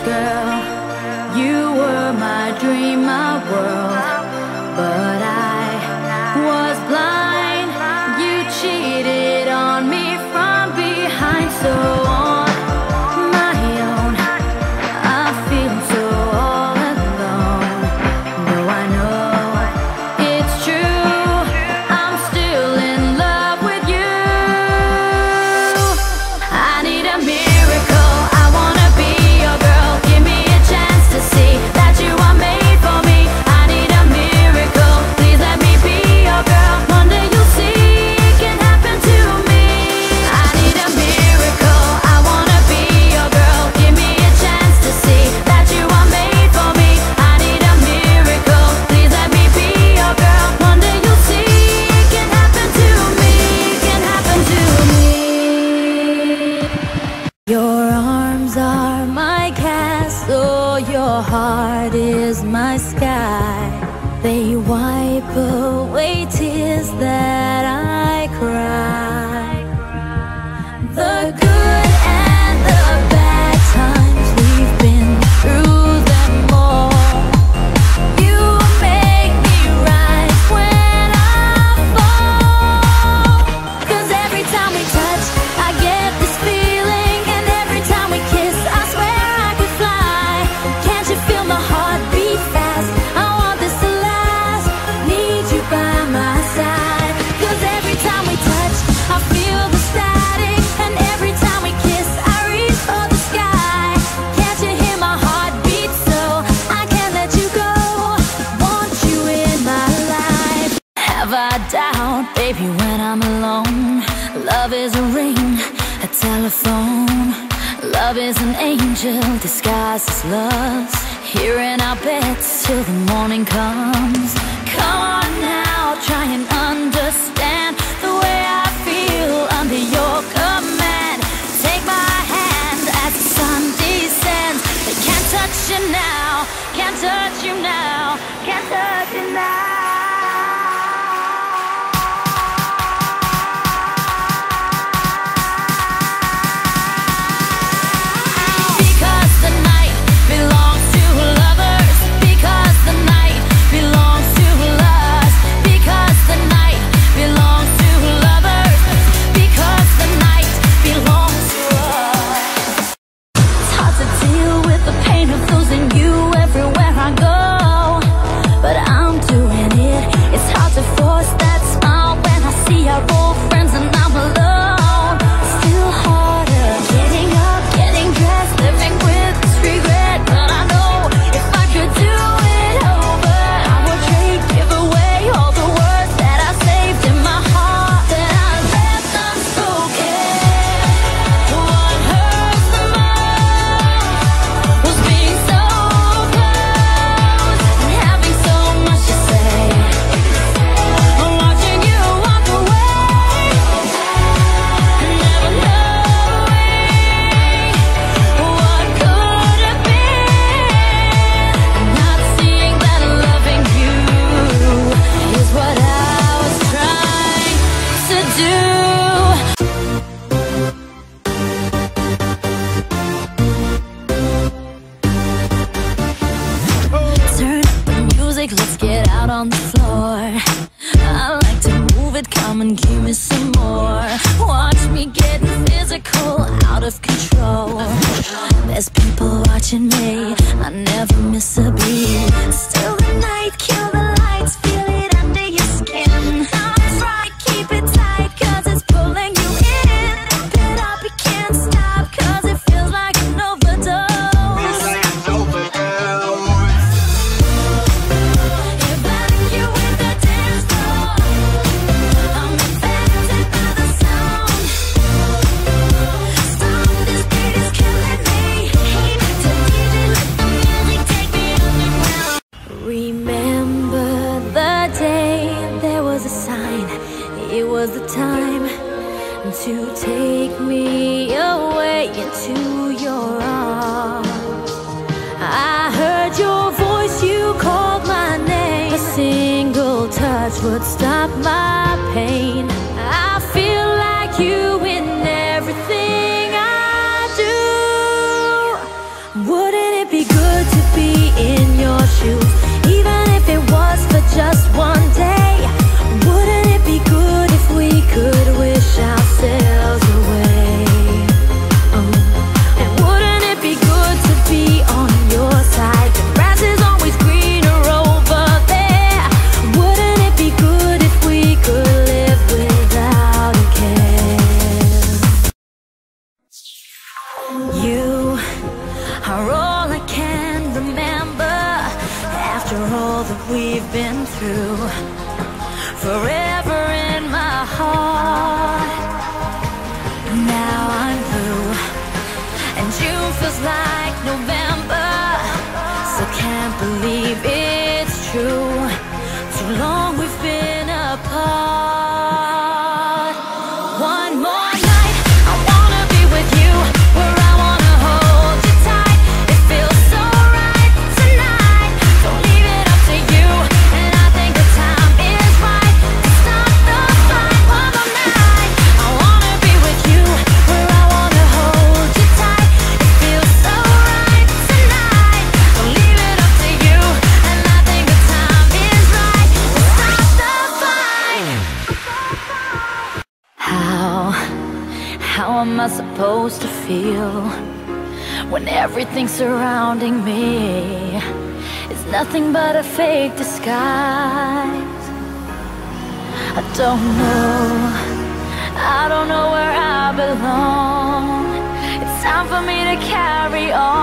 girl. You were my dream, my world, but I was blind. You cheated on me from behind, so on my own I feel so all alone. No, I know it's true, I'm still in love with you. I need a miracle, I wanna be your girl. Give me a chance to see that you are made for me. I need a miracle, please let me be your girl. One day you'll see it can happen to me. I need a miracle, I wanna be your girl. Give me a chance to see that you are made for me. I need a miracle, please let me be your girl. One day you'll see it can happen to me, can happen to me. Your arms are my castle, your heart is my sky. They wipe away tears that I cry. The good and the bad times, we've been through them all. You make me rise when I fall. 'Cause every time we touch, I get this feeling, and every time we kiss, I swear I could fly. Can't you feel my heart beat fast? I want this to last, need you by my side. 'Cause every time we touch, I feel the static, and every time we kiss, I reach for the sky. Can't you hear my heart beat? So I can't let you go, want you in my life. Have I doubt, baby, when I'm alone? Love is a ring, a telephone. Love is an angel disguised as lust, here in our beds till the morning comes. Come on now, try and understand the way I feel under your command. Take my hand as the sun descends. They can't touch you now, can't touch you now, can't touch you now. Because the night belongs to lovers, because the night belongs to us, because the night belongs to lovers, because the night belongs to us. It's hard to deal with the pain of losing you everywhere I go, but I'm doing it. It's hard to force that smile when I see our old friends and I'm alone. Still harder getting up, getting dressed, living with this regret. But I know if I could do it over, I would trade, give away all the words that I saved in my heart, that I left unspoken. What hurts the most was being so close and having so much to say. I'm watching you walk away, never knowing what could have been, not seeing that loving you is what I was trying to do. Turn up the music, let's get out on the floor. I like to move it, come and give me some more. Watch me getting physical, out of control. There's people watching me, I never miss a beat. Still the night, kill the lights, feel it under your skin. I'm trying to keep it tight, 'cause it's pulling you in. Pump it up, you can't stop, 'cause it feels like an overdose. If I link you with the dance floor, I'm infected by the sound. Stop, this beat is killing me. To DJ, let the music take me underground. Remember the day there was a sign, it was the time to take me away into your arms. I heard your voice, you called my name. A single touch would stop my pain. I feel like you in everything I do. Wouldn't true, forever in my heart. Now I'm blue, and June feels like November. So can't believe it's true. Too long we've been apart. One more night, I wanna be with you, where I wanna hold you tight. It feels so right tonight. Don't leave it up to you, and I think the time is right to start the fight. One more night, I wanna be with you, where I wanna hold you tight. It feels so right tonight. Don't leave it up to you, and I think the time is right to start the fight. How am I supposed to feel when everything surrounding me is nothing but a fake disguise? I don't know where I belong. It's time for me to carry on.